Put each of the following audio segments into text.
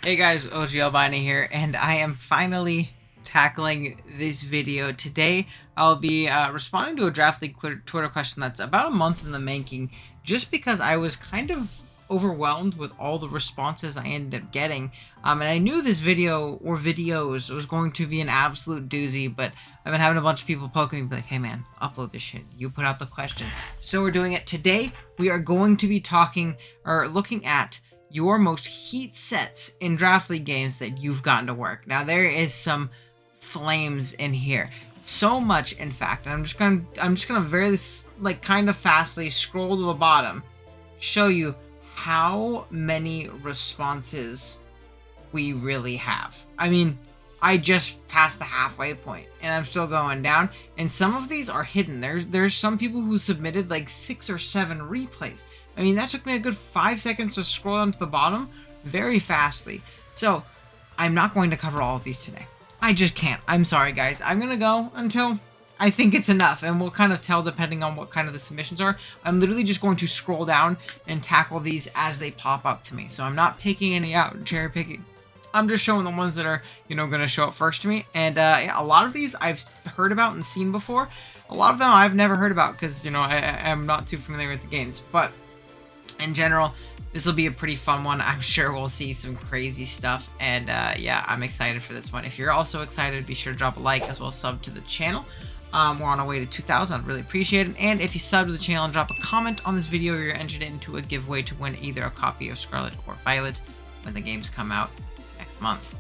Hey guys, OG Albina here, and I am finally tackling this video. Today, I'll be responding to a Draft League Twitter question that's about a month in the making, just because I was kind of overwhelmed with all the responses I ended up getting. And I knew this video, or videos, was going to be an absolute doozy, but I've been having a bunch of people poking me, like, hey man, upload this shit. You put out the question. So we're doing it. Today, we are going to be talking, or looking at, your most heat sets in Draft League games that you've gotten to work. Now there is some flames in here, so much in fact. And I'm just gonna very kind of fastly scroll to the bottom, show you how many responses we really have. I mean, I just passed the halfway point and I'm still going down, and some of these are hidden. There's some people who submitted like 6 or 7 replays. I mean, that took me a good 5 seconds to scroll down to the bottom very fastly. So, I'm not going to cover all of these today. I just can't. I'm sorry, guys. I'm going to go until I think it's enough, and we'll kind of tell depending on what kind of the submissions are. I'm literally just going to scroll down and tackle these as they pop up to me. So, I'm not picking any out, cherry picking. I'm just showing the ones that are, going to show up first to me. And yeah, a lot of these I've heard about and seen before. A lot of them I've never heard about because, I'm not too familiar with the games. But in general, this will be a pretty fun one. I'm sure we'll see some crazy stuff, and yeah, I'm excited for this one. If you're also excited, be sure to drop a like as well as sub to the channel. We're on our way to 2,000. I'd really appreciate it. And if you sub to the channel and drop a comment on this video, you're entered into a giveaway to win either a copy of Scarlet or Violet when the games come out next month.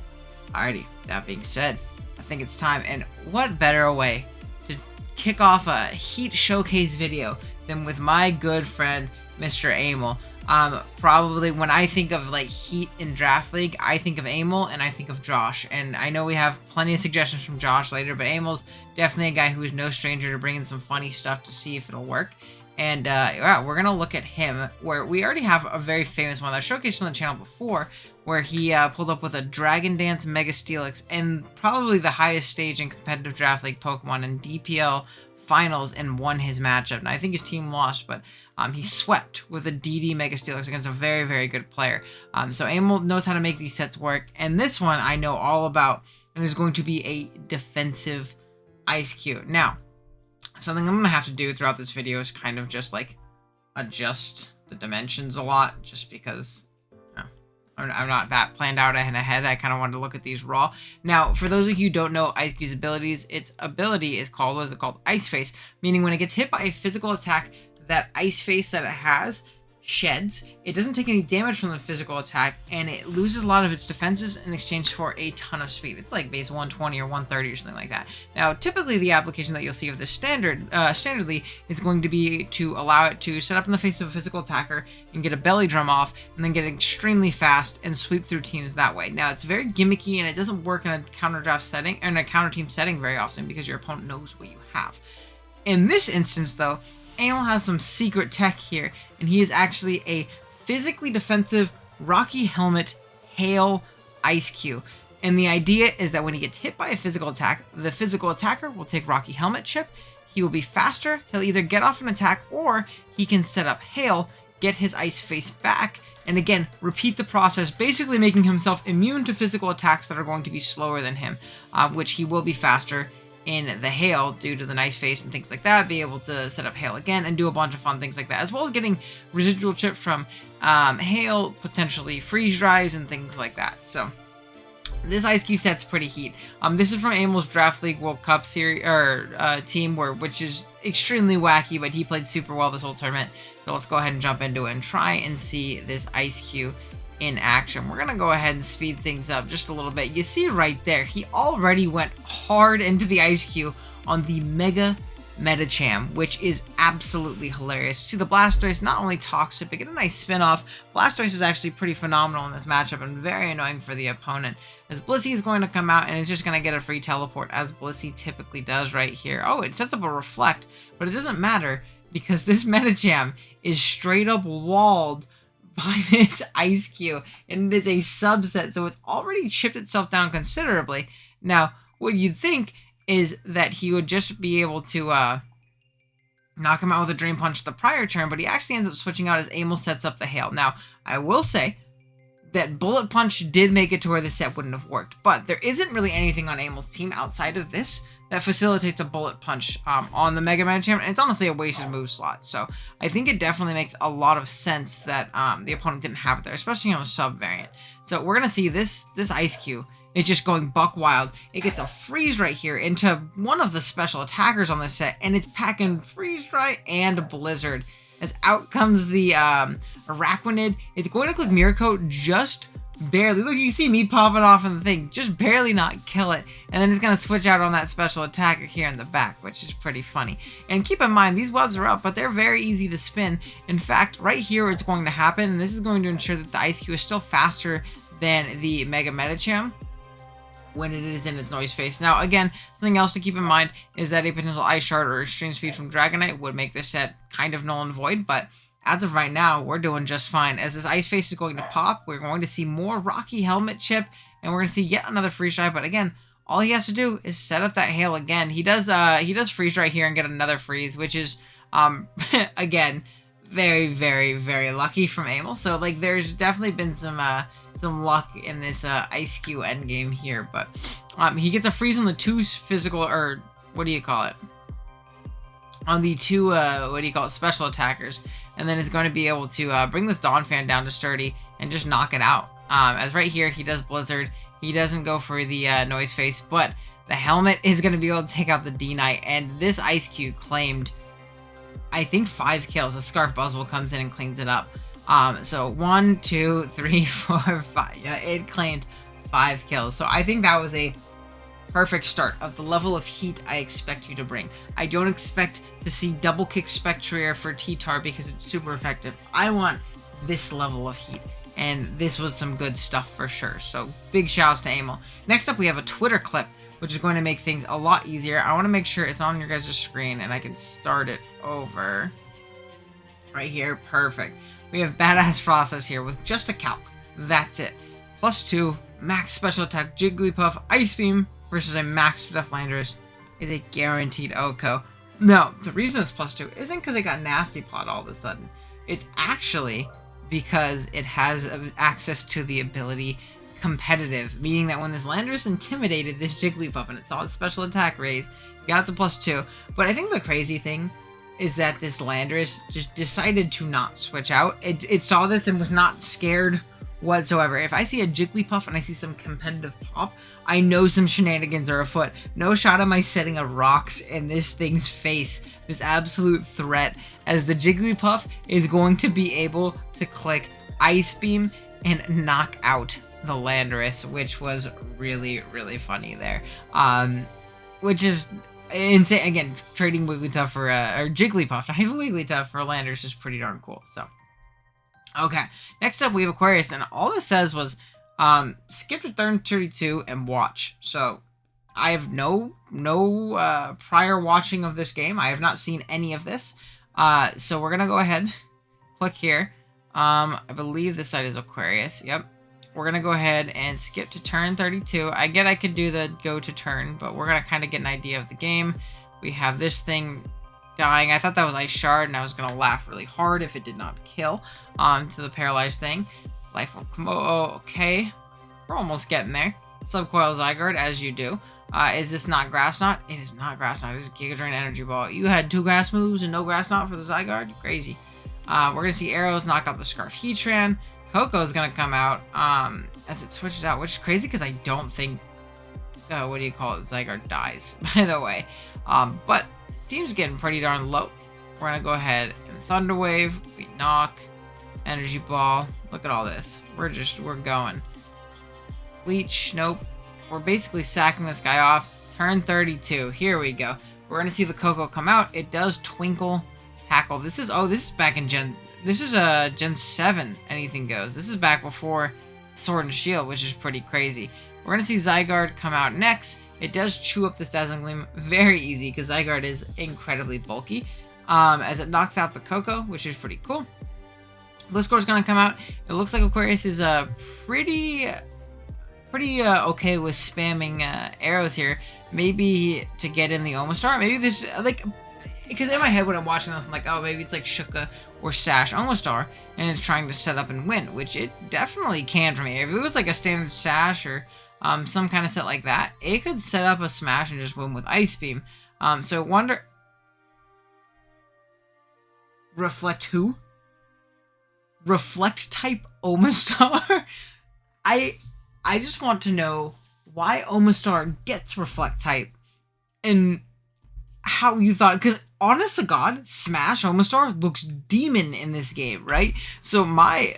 Alrighty, that being said, I think it's time, and what better way to kick off a Heat Showcase video than with my good friend Mr. Amel. Probably when I think of like Heat in Draft League, I think of Amel and I think of Josh. And I know we have plenty of suggestions from Josh later, but Amel's definitely a guy who is no stranger to bringing some funny stuff to see if it'll work. And yeah, we're gonna look at him, where we already have a very famous one that I showcased on the channel before, where he pulled up with a Dragon Dance Mega Steelix and probably the highest stage in competitive Draft League Pokemon in DPL finals, and won his matchup. And I think his team lost, but he swept with a DD Mega Steelix against a very, very good player. So Amel knows how to make these sets work, and this one I know all about, and is going to be a defensive Icecue. Now, something I'm going to have to do throughout this video is kind of just like adjust the dimensions a lot, just because I'm not that planned out ahead. I kind of wanted to look at these raw. Now, for those of you who don't know Icecue's abilities, its ability is called, what is it called? Ice Face, meaning when it gets hit by a physical attack, that ice face that it has sheds. It doesn't take any damage from the physical attack, and it loses a lot of its defenses in exchange for a ton of speed. It's like base 120 or 130 or something like that. Now, typically the application that you'll see of this standardly is going to be to allow it to set up in the face of a physical attacker and get a belly drum off, and then get extremely fast and sweep through teams that way. Now, it's very gimmicky, and it doesn't work in a counter draft setting, or in a counter team setting very often, because your opponent knows what you have. In this instance, though, Amel has some secret tech here, and he is actually a physically defensive Rocky Helmet Hail Icecue. And the idea is that when he gets hit by a physical attack, the physical attacker will take Rocky Helmet chip. He will be faster. He'll either get off an attack, or he can set up Hail, get his Ice Face back, and again, repeat the process, basically making himself immune to physical attacks that are going to be slower than him, which he will be faster in the Hail due to the nice face and things like that, be able to set up Hail again and do a bunch of fun things like that, as well as getting residual chip from Hail, potentially freeze dries and things like that. So this Icecue set's pretty heat. This is from Amel's Draft League World Cup series team, which is extremely wacky, but he played super well this whole tournament. So let's go ahead and jump into it and try and see this Icecue in action. We're gonna go ahead and speed things up just a little bit. You see right there, he already went hard into the Icecue on the Mega Medicham, which is absolutely hilarious. See, the Blastoise not only toxic, but get a nice spin-off. Blastoise is actually pretty phenomenal in this matchup and very annoying for the opponent, as Blissey is going to come out and it's just going to get a free teleport, as Blissey typically does right here. Oh, it sets up a Reflect, but it doesn't matter because this Medicham is straight up walled by this Icecue, and it is a subset, so it's already chipped itself down considerably. Now, what you'd think is that he would just be able to knock him out with a Dream Punch the prior turn, but he actually ends up switching out as Amel sets up the Hail. Now, I will say, that Bullet Punch did make it to where the set wouldn't have worked. But there isn't really anything on Amel's team outside of this that facilitates a Bullet Punch on the Mega Medicham, and it's honestly a wasted move slot. So I think it definitely makes a lot of sense that the opponent didn't have it there, especially on a sub variant. So we're gonna see this Icecue is just going buck wild. It gets a freeze right here into one of the special attackers on this set, and it's packing freeze dry and blizzard. As out comes the Araquanid. It's going to click Mirror Coat just barely. Look, you see me popping off in the thing, just barely not kill it. And then it's going to switch out on that special attacker here in the back, which is pretty funny. And keep in mind, these webs are up, but they're very easy to spin. In fact, right here it's going to happen, and this is going to ensure that the Icecue is still faster than the Mega Medicham when it is in its noise phase. Now, again, something else to keep in mind is that a potential Ice Shard or Extreme Speed from Dragonite would make this set kind of null and void, but as of right now, we're doing just fine. As this Ice Face is going to pop, we're going to see more Rocky Helmet Chip, and we're going to see yet another Freeze Dry, but again, all he has to do is set up that Hail again. He does Freeze Dry here and get another Freeze, which is, again, very, very, very lucky from Amel. So, like, there's definitely been some luck in this Icecue endgame here, but he gets a freeze on the two physical, or what do you call it? On the two, special attackers, and then is going to be able to bring this Donphan down to Sturdy and just knock it out. As right here, he does Blizzard. He doesn't go for the Noise Face, but the Helmet is going to be able to take out the D-Knight, and this Icecue claimed, I think, 5 kills. The Scarf Buzzwole comes in and cleans it up. So 1, 2, 3, 4, 5. Yeah, it claimed 5 kills. So I think that was a perfect start of the level of heat I expect you to bring. I don't expect to see double kick Spectrier for T-Tar because it's super effective. I want this level of heat, and this was some good stuff for sure. So big shouts to Amel. Next up, we have a Twitter clip, which is going to make things a lot easier. I want to make sure it's on your guys' screen and I can start it over right here. Perfect. We have Badass Frostas here with just a calc. That's it. +2, max special attack Jigglypuff Ice Beam versus a max Def Landorus is a guaranteed OHKO. No, the reason it's +2 isn't because it got Nasty Plot all of a sudden. It's actually because it has access to the ability Competitive, meaning that when this Landorus intimidated this Jigglypuff and it saw its special attack raise, it got it to +2. But I think the crazy thing is that this Landorus just decided to not switch out. It saw this and was not scared whatsoever. If I see a Jigglypuff and I see some competitive pop, I know some shenanigans are afoot. No shot am I setting a rocks in this thing's face, this absolute threat, as the Jigglypuff is going to be able to click Ice Beam and knock out the Landorus, which was really, really funny there. Which is insane. Again, trading Wigglytuff for or Jigglypuff, not even Wigglytuff, for Landorus is pretty darn cool. So, okay, next up we have Aquarius, and all this says was skip to turn 32 and watch. So I have no prior watching of this game. I have not seen any of this. So we're gonna go ahead, click here. I believe this side is Aquarius. Yep. We're going to go ahead and skip to turn 32. I get I could do the go to turn, but we're going to kind of get an idea of the game. We have this thing dying. I thought that was Ice Shard, and I was going to laugh really hard if it did not kill to the paralyzed thing. Life will come. Oh, okay. We're almost getting there. Subcoil Zygarde, as you do. Is this not Grass Knot? It is not Grass Knot. It is Giga Drain Energy Ball. You had 2 grass moves and no Grass Knot for the Zygarde? You're crazy. We're going to see Arrows knock out the Scarf Heatran. Coco is going to come out as it switches out, which is crazy because I don't think, what do you call it, Zygarde dies, by the way. But team's getting pretty darn low. We're going to go ahead and Thunder Wave, we knock, Energy Ball. Look at all this. We're going. Leech, nope. We're basically sacking this guy off. Turn 32, here we go. We're going to see the Coco come out. It does Twinkle, Tackle. This is back in This is a Gen 7 Anything Goes. This is back before Sword and Shield, which is pretty crazy. We're going to see Zygarde come out next. It does chew up this Dazzling Gleam very easy because Zygarde is incredibly bulky. As it knocks out the Coco, which is pretty cool. Gliscor is going to come out. It looks like Aquarius is pretty okay with spamming arrows here. Maybe to get in the Omastar. Maybe this, like, because in my head when I'm watching this, I'm like, oh, maybe it's like Shuka or Sash Omastar, and it's trying to set up and win, which it definitely can for me. If it was like a standard Sash or some kind of set like that, it could set up a smash and just win with Ice Beam. So wonder... Reflect who? Reflect type Omastar? I just want to know why Omastar gets Reflect type and how you thought, because honest to God, Smash Omastar looks demon in this game, right? So my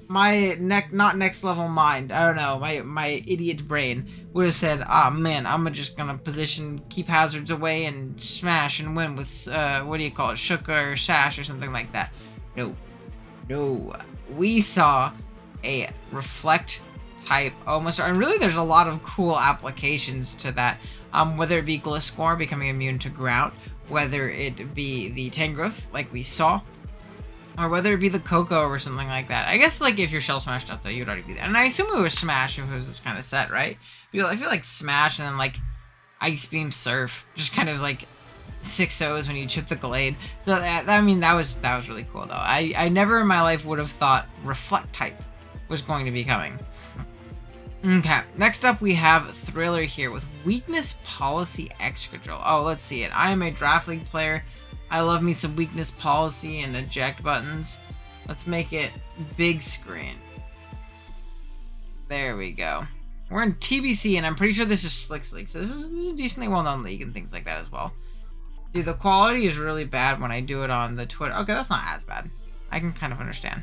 not next level mind, I don't know, my idiot brain would have said, ah, man, I'm just gonna position, keep hazards away and smash and win with what do you call it, Shuka or Sash or something like that. No, we saw a Reflect type Omastar, and really there's a lot of cool applications to that, whether it be Gliscor becoming immune to ground, whether it be the Tangrowth like we saw, or whether it be the Coco or something like that. I guess like if you're Shell Smashed up though, you'd already be there. And I assume it was Smash if it was this kind of set, right? Because I feel like Smash and then like Ice Beam Surf, just kind of like 6-0s when you chip the Glade. So I mean that was really cool though. I never in my life would have thought Reflect type was going to be coming. Okay, next up we have Thriller here with Weakness Policy Excadrill. Oh, let's see it. I am a Draft League player. I love me some Weakness Policy and eject buttons. Let's make it big screen. There we go. We're in TBC, and I'm pretty sure this is Slicks League, so this is a decently well-known league and things like that as well. Dude, the quality is really bad when I do it on the Twitter. Okay, that's not as bad. I can kind of understand.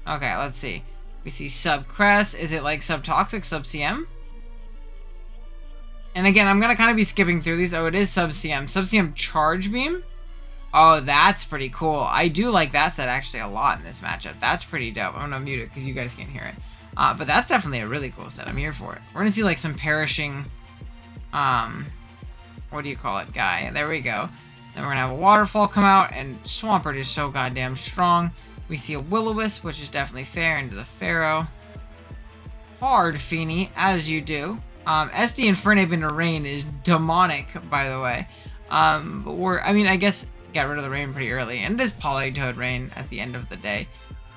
Okay, let's see. We see Sub Crest. Is it like Sub Toxic, Sub CM? And again, I'm gonna kind of be skipping through these. Oh, it is Sub CM. Sub CM Charge Beam? Oh, that's pretty cool. I do like that set actually a lot in this matchup. That's pretty dope. I'm gonna mute it because you guys can't hear it. But that's definitely a really cool set. I'm here for it. We're gonna see like some perishing, what do you call it, guy? There we go. Then we're gonna have a Waterfall come out, and Swampert is so goddamn strong. We see a Will-O-Wisp, which is definitely fair, into the Pharaoh. Hard Fini, as you do. SD and Fernape into Rain is demonic, by the way. But I guess got rid of the Rain pretty early, and it is Politoed Rain at the end of the day.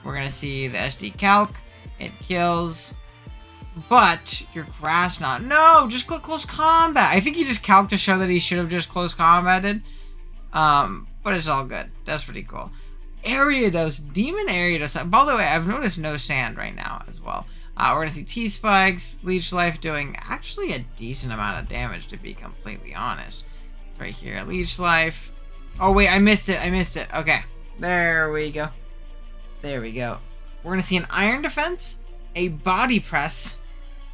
We're gonna see the SD Calc. It kills, but your Grass Knot. No, just click Close Combat. I think he just calced to show that he should have just Close Combated. But it's all good. That's pretty cool. Ariados, Demon Ariados. By the way, I've noticed no sand right now as well. We're going to see T-Spikes, Leech Life doing actually a decent amount of damage, to be completely honest. It's right here, Leech Life. Oh, wait, I missed it. Okay, there we go. There we go. We're going to see an Iron Defense, a Body Press,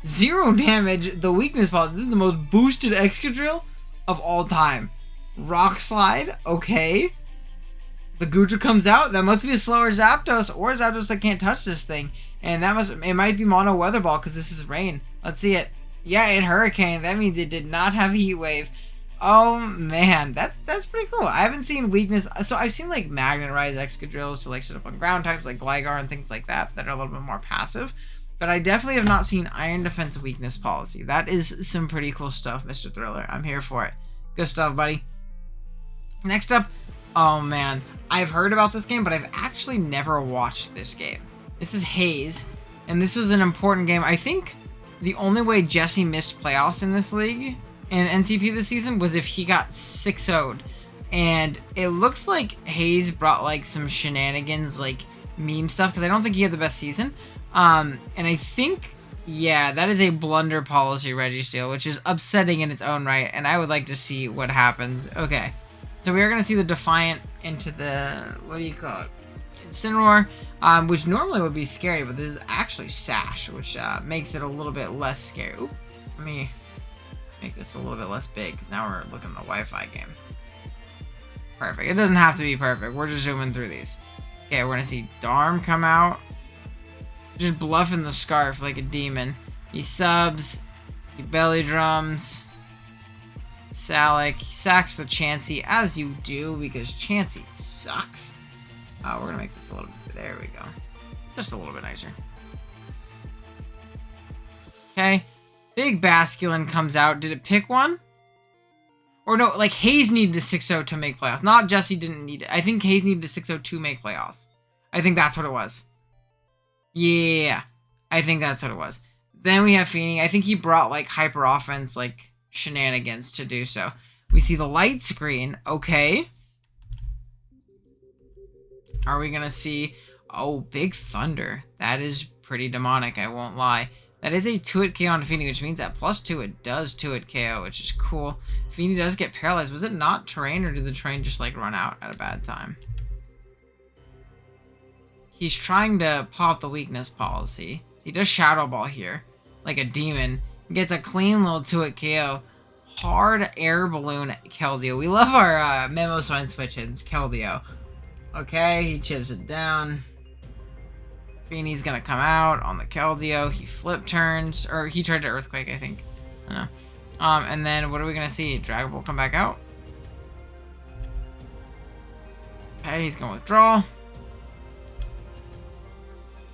0 damage, the Weakness Policy. This is the most boosted Excadrill of all time. Rock Slide, okay. The Goodra comes out. That must be a slower Zapdos, or Zapdos that can't touch this thing. And it might be Mono Weather Ball because this is Rain. Let's see it. Yeah, it Hurricane. That means it did not have Heat Wave. Oh man, that's pretty cool. I haven't seen Weakness. So I've seen like Magnet Rise Excadrills to like sit up on ground types like Gligar and things like that are a little bit more passive. But I definitely have not seen Iron Defense Weakness Policy. That is some pretty cool stuff, Mr. Thriller. I'm here for it. Good stuff, buddy. Next up, oh man, I've heard about this game, but I've actually never watched this game. This is Haze, and this was an important game. I think the only way Jesse missed playoffs in this league, in NCP this season, was if he got 6-0'd. And it looks like Haze brought like some shenanigans, like meme stuff, because I don't think he had the best season. And I think, yeah, that is a blunder policy Registeel, which is upsetting in its own right, and I would like to see what happens. Okay. So we are going to see the Defiant into the, what do you call it? Incineroar, which normally would be scary, but this is actually Sash, which makes it a little bit less scary. Oop, let me make this a little bit less big, because now we're looking at a Wi-Fi game. Perfect. It doesn't have to be perfect. We're just zooming through these. Okay, we're going to see Darm come out. Just bluffing the Scarf like a demon. He subs. He belly drums. Salic, he sacks the Chansey, as you do, because Chansey sucks. We're going to make this a little bit, there we go. Just a little bit nicer. Okay, Big Basculin comes out. Did it pick one? Or no, like Hayes needed a 6-0 to make playoffs. Not Jesse didn't need it. I think Hayes needed a 6-0 to make playoffs. I think that's what it was. Yeah, I think that's what it was. Then we have Fini. I think he brought like hyper offense, like shenanigans to do so. We see the light screen. Okay. Are we going to see... Oh, Big Thunder. That is pretty demonic, I won't lie. That is a 2-hit KO on Fini, which means at +2 it does 2-hit KO, which is cool. Fini does get paralyzed. Was it not terrain, or did the terrain just like run out at a bad time? He's trying to pop the weakness policy. He does Shadow Ball here, like a demon. He gets a clean little 2-hit KO. Hard air balloon Keldeo. We love our Memo Swine switch-ins, Keldeo. Okay, he chips it down. Fini's gonna come out on the Keldeo. He flip turns, or he tried to Earthquake, I think. I don't know. And then what are we gonna see? Dragon Ball come back out. Okay, he's gonna withdraw.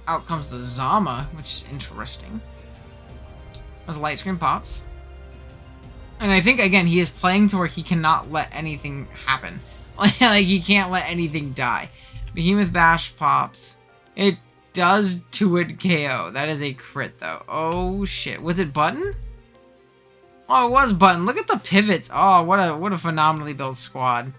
Out comes the Zama, which is interesting. As the light screen pops. And I think, again, he is playing to where he cannot let anything happen. Like, he can't let anything die. Behemoth Bash pops. It does 2-hit KO. That is a crit, though. Oh, shit. Was it Button? Oh, it was Button. Look at the pivots. Oh, what a phenomenally built squad.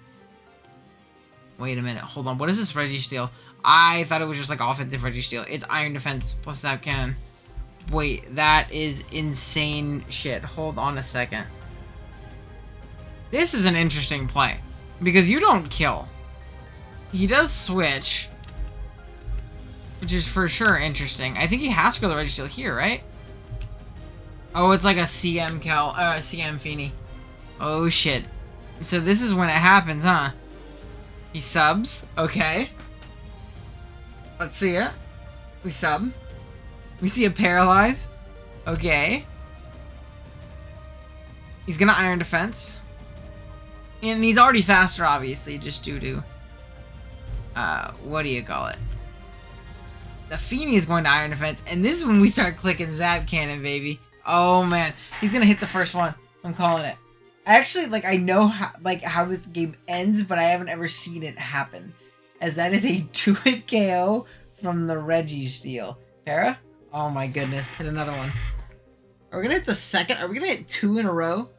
Wait a minute. Hold on. What is this Registeel? I thought it was just like offensive Registeel. It's Iron Defense plus Zap Cannon. Wait, that is insane shit. Hold on a second. This is an interesting play. Because you don't kill. He does switch. Which is for sure interesting. I think he has to go to the Registeel here, right? Oh, it's like a CM Fini. Oh, shit. So this is when it happens, huh? He subs. Okay. Let's see it. We sub. We see a paralyze. Okay. He's gonna Iron Defense. And he's already faster, obviously, just due to... what do you call it? The Fini is going to Iron Defense, and this is when we start clicking Zap Cannon, baby. Oh, man. He's gonna hit the first one. I'm calling it. Actually, like, I know how this game ends, but I haven't ever seen it happen. As that is a 2-hit KO from the Registeel. Para? Oh, my goodness. Hit another one. Are we gonna hit the second? Are we gonna hit 2 in a row?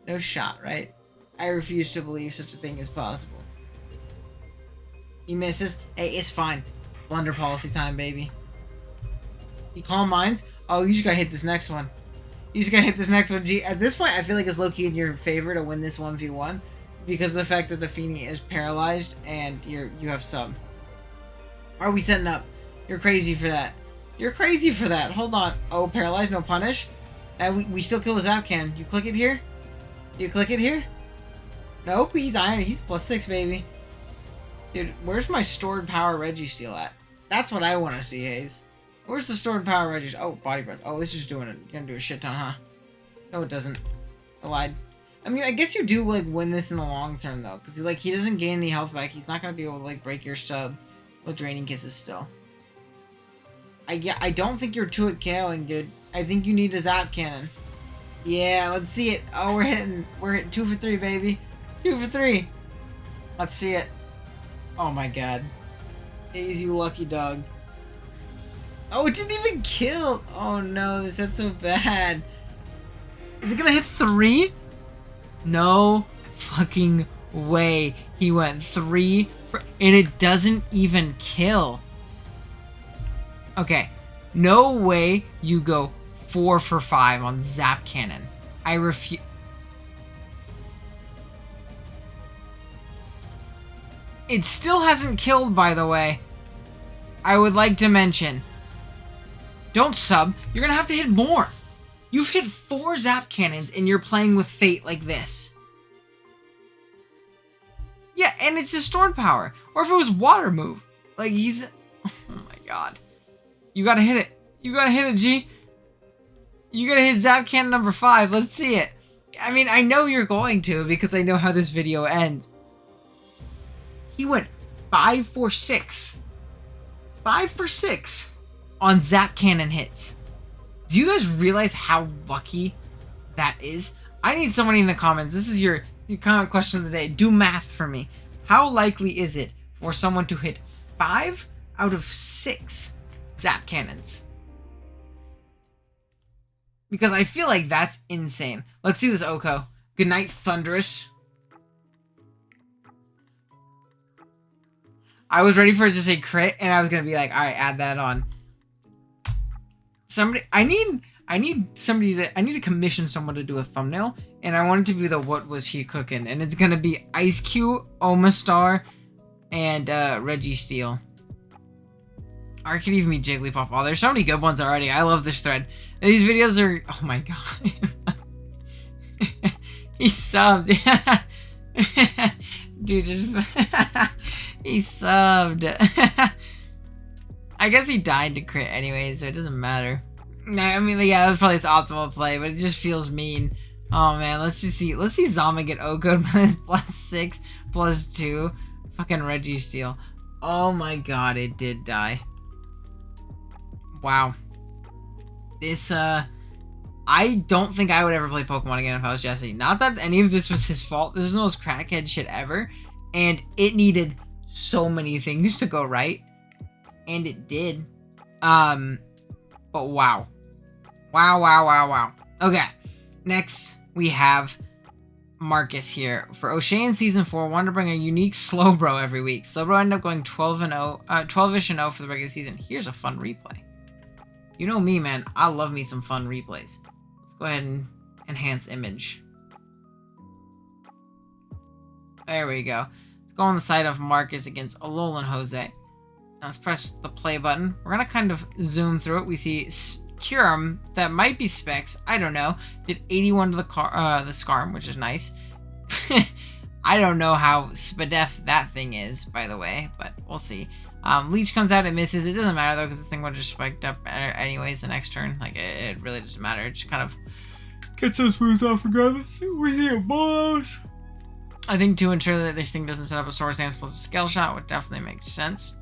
No shot, right? I refuse to believe such a thing is possible. He misses. Hey, it's fine. Blunder policy time, baby. He calm minds. Oh, you just gotta hit this next one. You just gotta hit this next one. At this point, I feel like it's low-key in your favor to win this 1v1 because of the fact that the Fini is paralyzed and you have sub. Are we setting up? You're crazy for that. You're crazy for that. Hold on. Oh, paralyzed, no punish. We still kill with Zap Cannon. You click it here? You click it here? Nope, he's iron. He's +6, baby. Dude, where's my stored power Registeel at? That's what I want to see, Hayes. Where's the stored power Registeel? Oh, body press. Oh, this is doing it. You're gonna do a shit ton, huh? No, it doesn't. I lied. I mean, I guess you do, like, win this in the long term, though. Because, like, he doesn't gain any health back. He's not gonna be able to, like, break your sub with Draining Kisses still. I don't think you're 2-hit KOing, dude. I think you need a Zap Cannon. Yeah, let's see it. Oh, we're hitting 2 for 3, baby. 2 for 3. Let's see it. Oh my god. Hayes, you lucky dog. Oh, it didn't even kill. Oh no, this is so bad. Is it gonna hit 3? No fucking way. He went 3 and it doesn't even kill. Okay. No way you go 4 for 5 on Zap Cannon. I refuse. It still hasn't killed, by the way. I would like to mention. Don't sub. You're gonna have to hit more. You've hit 4 Zap Cannons and you're playing with Fate like this. Yeah, and it's a stored power. Or if it was water move. Like, he's... Oh my god. You gotta hit it. You gotta hit it, G. You gotta hit Zap Cannon number 5. Let's see it. I mean, I know you're going to because I know how this video ends. He went 5 for 6. 5 for 6 on Zap Cannon hits. Do you guys realize how lucky that is? I need somebody in the comments. These The comment question of the day. Do math for me. How likely is it for someone to hit 5 out of 6 Zap Cannons? Because I feel like that's insane. Let's see this Oko. Good night, Thunderous. I was ready for it to say crit, and I was gonna be like, all right, add that on. Somebody, I need to commission someone to do a thumbnail, and I want it to be the what was he cooking, and it's gonna be Icecue, Omastar, and Registeel. Or it could even be Jigglypuff. Oh, there's so many good ones already. I love this thread. These videos are, oh my god. He subbed. Dude, just he subbed. I guess he died to crit anyway, so it doesn't matter. I mean, yeah, that was probably his optimal play, but it just feels mean. Oh man, let's just see. Let's see Zama get Oko'd +6, +2. Fucking Registeel. Oh my god, it did die. Wow. This, I don't think I would ever play Pokemon again if I was Jesse. Not that any of this was his fault. This is the most crackhead shit ever. And it needed so many things to go right. And it did. But wow. Wow. Okay. Next, we have Marcus here. For Ocean Season 4, wanted to bring a unique Slowbro every week. Slowbro ended up going 12-ish and 0 for the regular season. Here's a fun replay. You know me, man. I love me some fun replays. Let's go ahead and enhance image. There we go. Let's go on the side of Marcus against Alolan Jose. Now let's press the play button. We're going to kind of zoom through it. We see Curum, that might be Specs. I don't know. Did 81 to the Scarm, which is nice. I don't know how Spadef that thing is, by the way, but we'll see. Leech comes out, it misses. It doesn't matter though, because this thing would have just spiked up anyways the next turn. Like, it really doesn't matter. It just kind of gets those moves off regardless. We see a boss. I think to ensure that this thing doesn't set up a Swords Dance plus a Scale Shot would definitely make sense.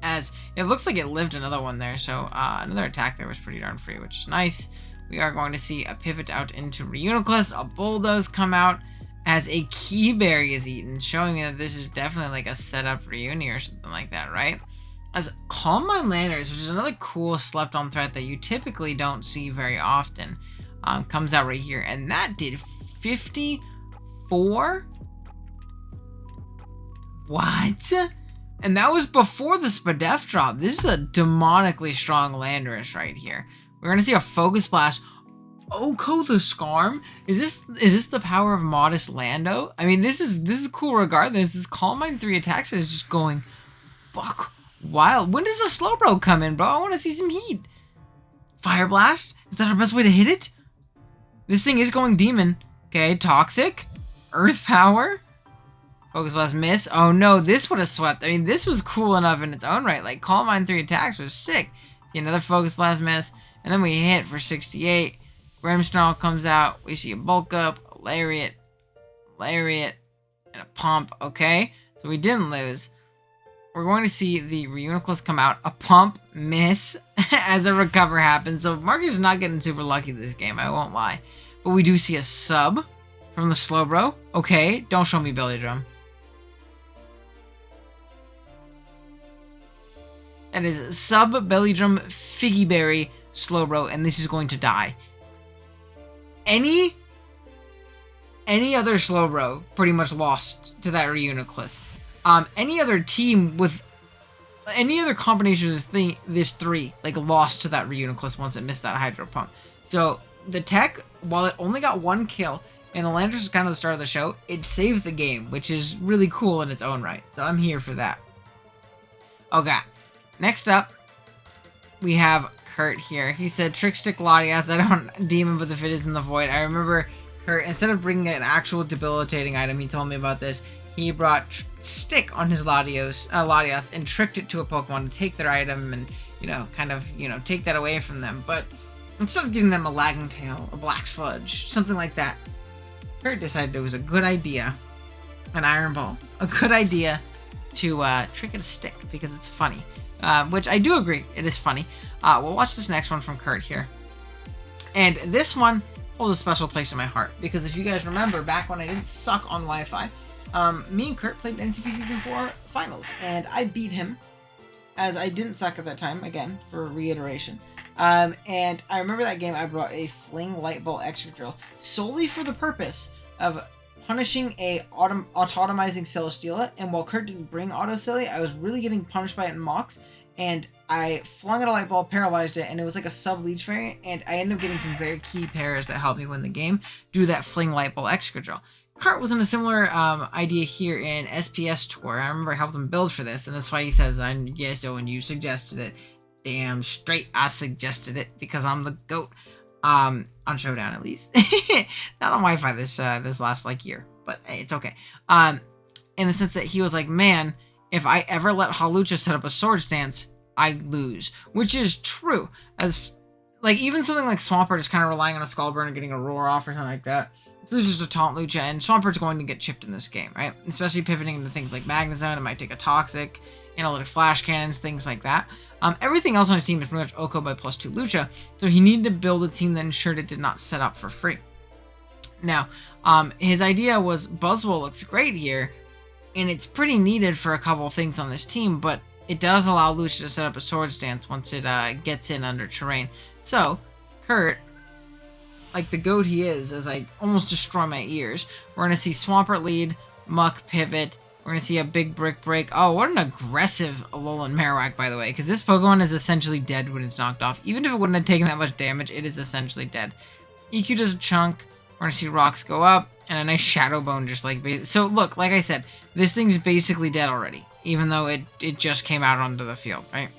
As it looks like it lived another one there, so another attack there was pretty darn free, which is nice. We are going to see a pivot out into Reuniclus, a Bulldoze come out as a Keyberry is eaten, showing me that this is definitely like a setup Reuni or something like that, right? As Calm Mind Landers, which is another cool slept on threat that you typically don't see very often, comes out right here, and that did 54? What? And that was before the Spadef drop. This is a demonically strong Landorus right here. We're gonna see a Focus Blast. Oko the Scarm? Is this the power of Modest Lando? I mean, this is cool regardless. This Calm Mind 3 attacks is just going buck wild. When does the Slowbro come in, bro? I want to see some heat. Fire Blast? Is that our best way to hit it? This thing is going Demon. Okay, Toxic. Earth Power. Focus Blast miss. Oh no, this would have swept. I mean, this was cool enough in its own right. Like, Calm Mind 3 attacks was sick. See another Focus Blast miss. And then we hit for 68. Grimmsnarl comes out. We see a Bulk Up, a Lariat, and a Pump. Okay, so we didn't lose. We're going to see the Reuniclus come out. A Pump, miss, as a Recover happens. So Marcus is not getting super lucky this game, I won't lie. But we do see a Sub from the Slowbro. Okay, don't show me Belly Drum. That is Sub Belly Drum Figgy Berry Slowbro, and this is going to die. Any other Slowbro pretty much lost to that Reuniclus. Any other team with any other combination of this 3 like lost to that Reuniclus once it missed that Hydro Pump. So the tech, while it only got 1 kill and the Landorus is kind of the start of the show, it saved the game, which is really cool in its own right. So I'm here for that. Okay, next up we have Kurt here. He said, Trickstick Latias, I don't deem him, but if it is in the void. I remember Kurt, instead of bringing an actual debilitating item, he told me about this. He brought Stick on his Latias and tricked it to a Pokemon to take their item and, kind of, take that away from them. But instead of giving them a Lagging Tail, a Black Sludge, something like that, Kurt decided it was a good idea, an Iron Ball, a good idea to trick it a Stick because it's funny. Which I do agree, it is funny. We'll watch this next one from Kurt here. And this one holds a special place in my heart. Because if you guys remember, back when I didn't suck on Wi-Fi, me and Kurt played NCP Season 4 Finals, and I beat him, as I didn't suck at that time, again, for reiteration. And I remember that game I brought a Fling Light Ball Excadrill solely for the purpose of punishing a autotomizing Celesteela, and while Kurt didn't bring Auto Silly, I was really getting punished by it in mocks, and I flung out a Light Ball, paralyzed it, and it was like a sub-leech variant, and I ended up getting some very key pairs that helped me win the game due to that Fling Light Ball Excadrill. Kurt was in a similar idea here in SPS Tour. I remember I helped him build for this, and that's why he says, yes, Owen, you suggested it. Damn straight, I suggested it, because I'm the GOAT. On Showdown, at least. Not on Wi-Fi this last, like, year. But hey, it's okay. In the sense that he was like, man, if I ever let Hawlucha set up a Swords Dance, I lose. Which is true. As, like, even something like Swampert is kind of relying on a Skull Burn and getting a Roar off or something like that. This is just a Taunt Lucha, and Swampert's going to get chipped in this game, right? Especially pivoting into things like Magnezone, it might take a Toxic, Analytic Flash Cannons, things like that. Everything else on his team is pretty much OHKO by +2 Lucha, so he needed to build a team that ensured it did not set up for free. Now, his idea was Buzzwole looks great here, and it's pretty needed for a couple of things on this team, but it does allow Lucha to set up a Swords Dance once it gets in under terrain. So, Kurt, like the GOAT he is, as I almost destroy my ears, we're going to see Swampert lead, Muck pivot, we're going to see a big Brick Break. Oh, what an aggressive Alolan Marowak, by the way, because this Pokemon is essentially dead when it's knocked off. Even if it wouldn't have taken that much damage, it is essentially dead. EQ does a chunk, we're going to see rocks go up, and a nice Shadow Bone just like... So, look, like I said, this thing's basically dead already, even though it just came out onto the field, right?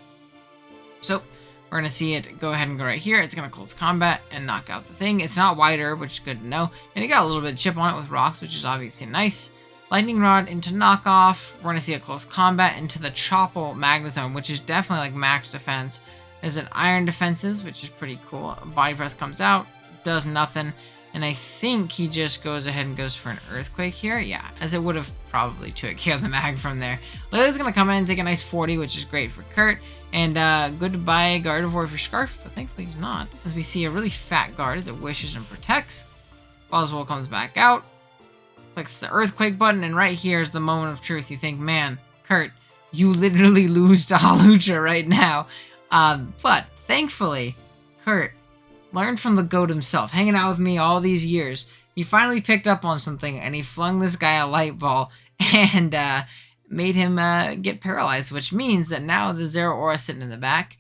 So, we're going to see it go ahead and go right here. It's going to close combat and knock out the thing. It's not wider, which is good to know. And it got a little bit of chip on it with rocks, which is obviously nice. Lightning Rod into knockoff. We're going to see a close combat into the Chople Magnezone, which is definitely like max defense. There's an Iron Defenses, which is pretty cool. Body Press comes out, does nothing. And I think he just goes ahead and goes for an Earthquake here. Yeah, as it would have probably took care of the mag from there. Lily's going to come in and take a nice 40, which is great for Kurt. And goodbye Gardevoir for Scarf, but thankfully he's not. As we see a really fat guard as it wishes and protects. Buzzwole comes back out. Clicks the Earthquake button, and right here is the moment of truth. You think, man, Kurt, you literally lose to Hawlucha right now. But thankfully, Kurt learned from the GOAT himself, hanging out with me all these years. He finally picked up on something, and he flung this guy a light ball, and made him get paralyzed, which means that now the Zeraora sitting in the back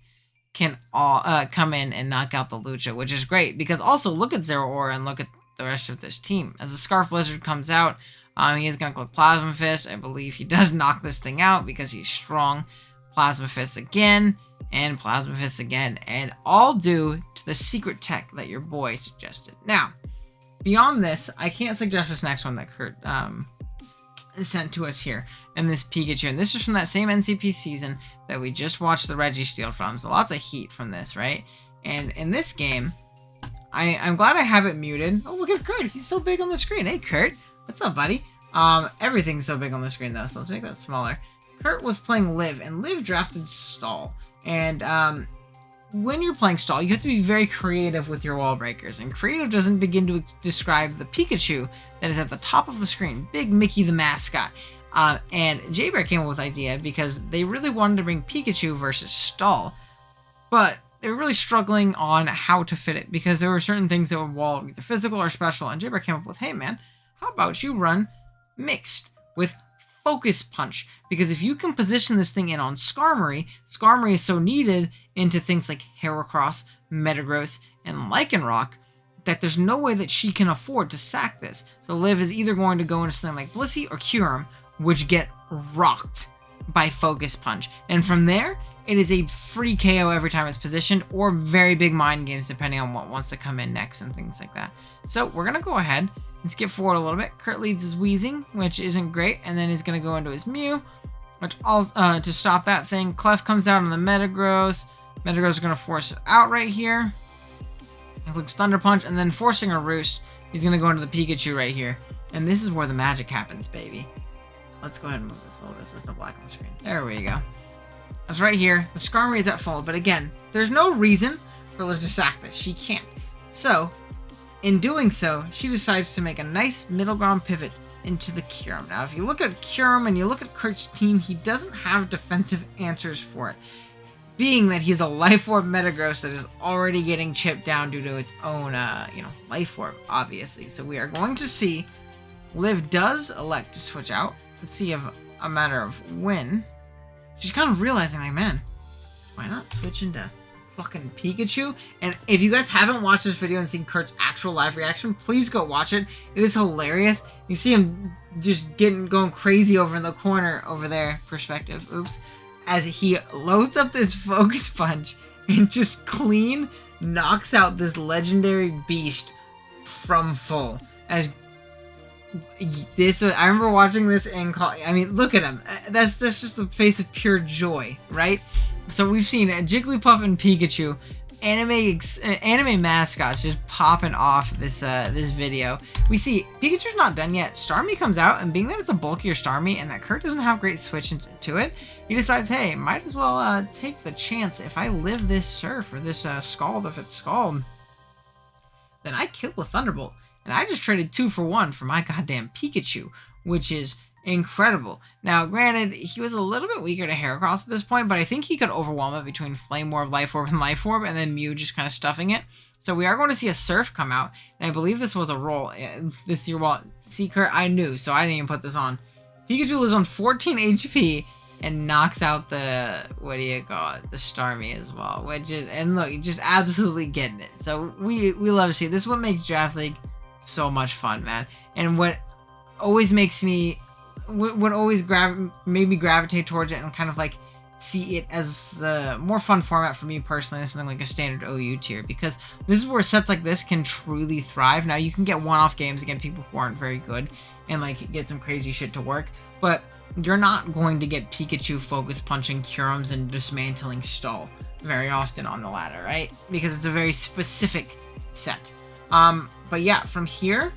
can all come in and knock out the Lucha, which is great, because also look at Zeraora and look at the rest of this team. As the Scarf Blizzard comes out, he is going to click Plasma Fist. I believe he does knock this thing out because he's strong. Plasma Fist again, and Plasma Fist again, and all due to the secret tech that your boy suggested. Now, beyond this, I can't suggest this next one that Kurt sent to us here, and this Pikachu, and this is from that same NCP season that we just watched the Registeel from, so lots of heat from this, right? And in this game, I'm glad I have it muted. Oh, look at Kurt. He's so big on the screen. Hey, Kurt. What's up, buddy? Everything's so big on the screen, though, so let's make that smaller. Kurt was playing Liv, and Liv drafted Stall. And when you're playing Stall, you have to be very creative with your wall breakers. And creative doesn't begin to describe the Pikachu that is at the top of the screen. Big Mickey the mascot. And J-Bear came up with the idea because they really wanted to bring Pikachu versus Stall. But they were really struggling on how to fit it because there were certain things that would wall either physical or special. And J-Bear came up with, hey man, how about you run mixed with Focus Punch? Because if you can position this thing in on Skarmory, Skarmory is so needed into things like Heracross, Metagross, and Lycanroc that there's no way that she can afford to sack this. So Liv is either going to go into something like Blissey or Kyurem, which get rocked by Focus Punch. And from there, it is a free KO every time it's positioned, or very big mind games depending on what wants to come in next and things like that. So we're going to go ahead and skip forward a little bit. Kurt leads his Weezing, which isn't great, and then he's going to go into his Mew, which to stop that thing. Clef comes out on the Metagross. Metagross is going to force it out right here. He looks Thunder Punch, and then forcing a Roost, he's going to go into the Pikachu right here. And this is where the magic happens, baby. Let's go ahead and move this a little bit so there's no black on the screen. There we go. That's right here. The Skarmory is at full, but again, there's no reason for Liv to sack this. She can't. So, In doing so, she decides to make a nice middle ground pivot into the Kyurem. Now, if you look at Kyurem and you look at Kurt's team, he doesn't have defensive answers for it, being that he's a Life Orb Metagross that is already getting chipped down due to its own, Life Orb, obviously. So we are going to see Liv does elect to switch out. Let's see if a matter of when. She's kind of realizing, like, man, why not switch into fucking Pikachu? And if you guys haven't watched this video and seen Kurt's actual live reaction, please go watch it. It is hilarious. You see him just going crazy over in the corner over there. Perspective. Oops. As he loads up this Focus Punch and just clean knocks out this legendary beast from full. As this, I remember watching this and I mean, look at him. That's just the face of pure joy, right? So we've seen Jigglypuff and Pikachu, anime mascots, just popping off this video. We see Pikachu's not done yet. Starmie comes out, and being that it's a bulkier Starmie and that Kurt doesn't have great switch into it, he decides, hey, might as well take the chance. If I live this Surf or this Scald, if it's Scald, then I kill with Thunderbolt. And I just traded 2 for 1 for my goddamn Pikachu, which is incredible. Now, granted, he was a little bit weaker to Heracross at this point, but I think he could overwhelm it between Flame Orb, Life Orb, and then Mew just kind of stuffing it. So we are going to see a Surf come out, and I believe this was a roll. This year, well, see, Kurt, I knew, so I didn't even put this on. Pikachu lives on 14 HP and knocks out the, what do you call it, the Starmie as well, which is, and look, just absolutely getting it. So we love to see this. Is what makes Draft League so much fun, man. And what always makes me, what always made me gravitate towards it and kind of like see it as the more fun format for me personally than something like a standard OU tier, because this is where sets like this can truly thrive. Now, you can get one-off games against people who aren't very good and like get some crazy shit to work, but you're not going to get Pikachu focus punching Kyurems and dismantling Stall very often on the ladder, right? Because it's a very specific set. But yeah, from here,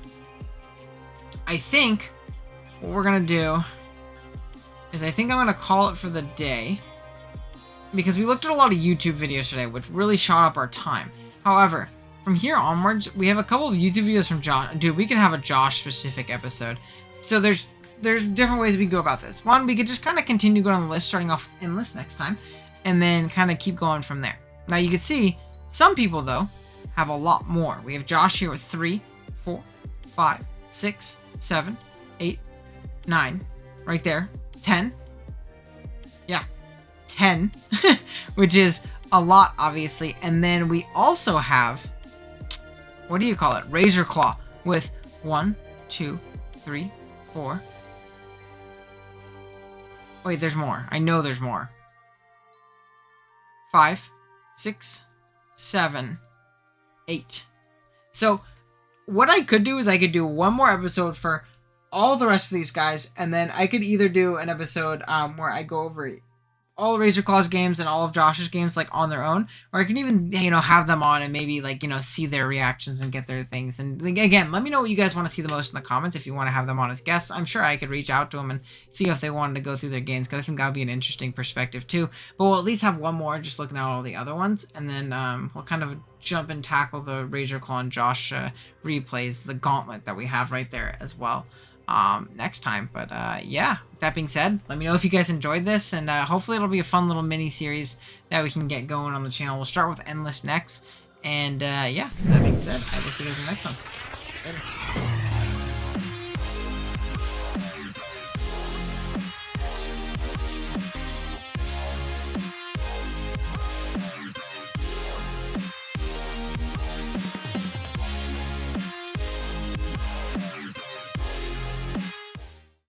I think what we're gonna do is I think I'm gonna call it for the day, because we looked at a lot of YouTube videos today, which really shot up our time. However, from here onwards, we have a couple of YouTube videos from Josh. Dude, we can have a Josh specific episode. So there's different ways we go about this. One, we could just kind of continue going on the list, starting off with Endless next time, and then kind of keep going from there. Now you can see some people though have a lot more. We have Josh here with 3, 4, 5, 6, 7, 8, 9, right there, 10. Yeah, 10, which is a lot, obviously. And then we also have, what do you call it? Razor Claw with 1, 2, 3, 4. Wait, there's more. I know there's more. 5, 6, 7, 8. So what I could do is I could do one more episode for all the rest of these guys, and then I could either do an episode where I go over all Razor Claw's games and all of Josh's games like on their own, or I can even, you know, have them on and maybe like, you know, see their reactions and get their things. And again, let me know what you guys want to see the most in the comments if you want to have them on as guests. I'm sure I could reach out to them and see if they wanted to go through their games, because I think that would be an interesting perspective too. But we'll at least have one more just looking at all the other ones, and then we'll kind of jump and tackle the Razor Claw and Josh replays, the gauntlet that we have right there as well next time. But yeah, with that being said, let me know if you guys enjoyed this, and hopefully it'll be a fun little mini series that we can get going on the channel. We'll start with Endless next, and yeah, that being said, I will see you guys in the next one. Later.